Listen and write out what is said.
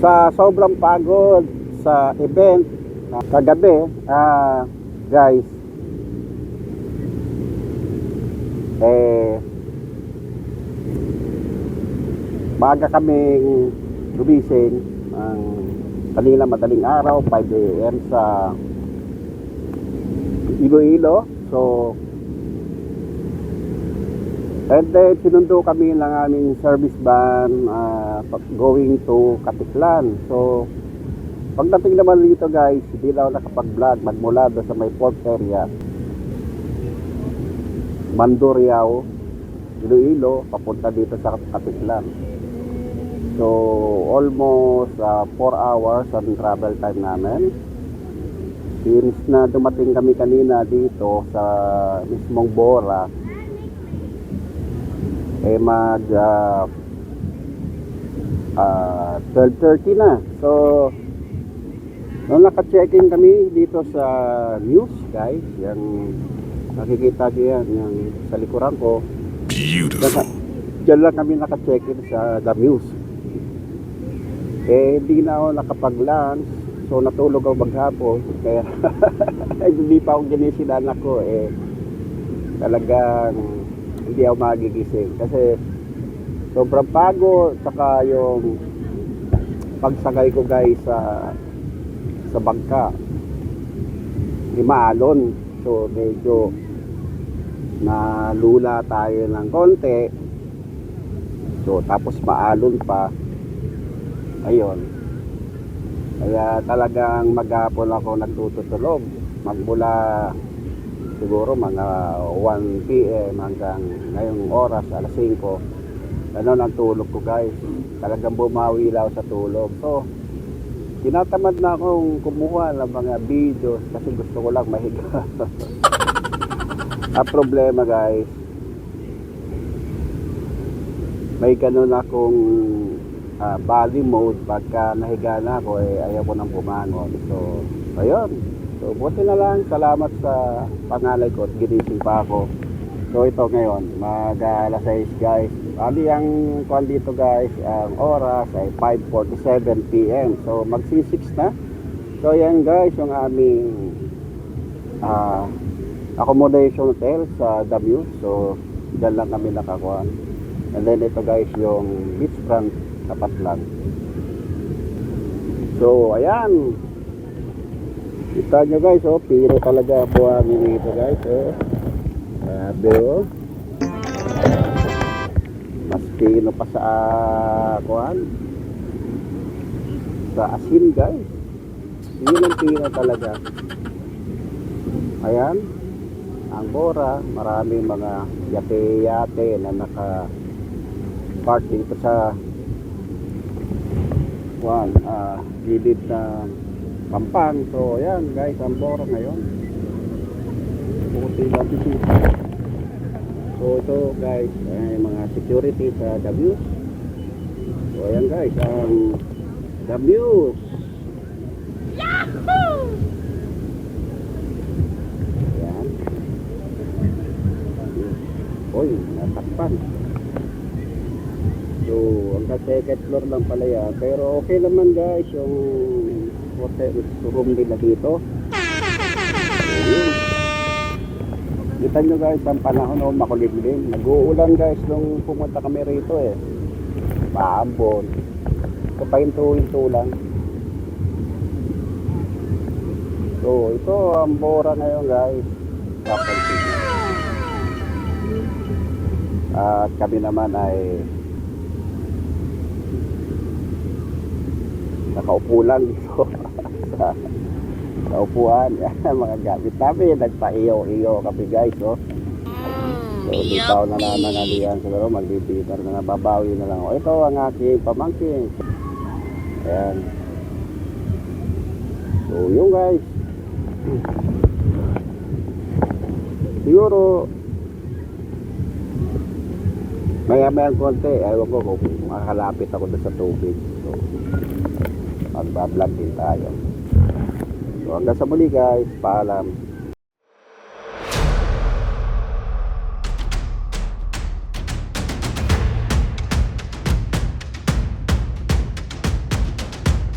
Sa sobrang pagod sa event kagabi, guys, maaga kaming gumising kanina madaling araw, 5 AM sa Iloilo. So and then sinundo kami ng aming service van going to Katiklan. So pagdating naman dito, guys, hindi na ako nakapag-vlog magmula doon sa may port area, Mandurriao, Iloilo, papunta dito sa Katiklan. So almost 4 hours ang travel time namin. Since na dumating kami kanina dito sa mismong Bora, mag 12:30 na. So nung naka-check-in kami dito sa Muse, guys, yung nakikita niyo yan, yung sa likuran ko, beautiful. Diyan lang kami naka-check-in sa The Muse. Hindi na ako nakapag-lunch, so natulog ako maghapon, kaya hindi pa ako ginising anak ko. Talagang hindi ako magigising kasi sobrang pagod, saka yung pagsakay ko, guys, sa bangka, maalon. So medyo nalula tayo ng konti, so tapos maalon pa, ayun. Kaya talagang maghapon ako nagtutulog, magmula siguro mga 1 PM hanggang ngayong oras, alas 5. Ano ang tulog ko, guys. Talagang bumawi lang sa tulog. So tinatamad na akong kumuha ng mga videos kasi gusto ko lang mahiga. Ang problema, guys, may ganun akong body mode. Pagka nahiga na ako, ayaw ko nang bumangon. So ayun. So buti na lang, salamat sa pangalay ko at ginising pa ako. So ito ngayon, mag-alas 6, guys. Ali ang kuwan dito, guys, ang oras ay 5:47 PM. So magsi-6 na. So yan, guys, yung aming accommodation hotel sa The Muse. So dyan lang kami nakakuan. And then ito, guys, yung beachfront, tapat lang. So ayan, kita nyo, guys, piro talaga buhangin dito, guys. Grabe, mas pino pa sa kuan, sa asin, guys. Yun ang pino talaga. Ayan ang Bora, maraming mga yate-yate na naka-park dito sa kuan, gilid ng Pampang. So ayan, guys, ang Bora ngayon, puti na bisita. So ito, guys, ay mga security sa The Muse. So ayan, guys, ang The Muse. Yahoo! Ayan. Oy, natakpan. So ang second floor lang pala yan, pero okay naman, guys, yung hotel room nila dito. Ayun. Kita nyo, guys, ang panahon makulimlim. Nag-uulan, guys, nung pumunta kami rito, paambon. So pahinto-hinto lang. So ito ang Bora ngayon, guys. At kami naman ay nakaupo lang dito sa upuan. Mga gamit namin, nagpa-iyo-iyo kami, guys. So litaw na nananalian, siguro magbibidar na, nababawi na lang. Ito ang aking pamangkin. Ayan. So yun, guys, siguro maya-maya konti, ayaw ko kung makakalapit ako doon sa tubig. So magbablog din tayo. So hanggang sa muli, guys, paalam.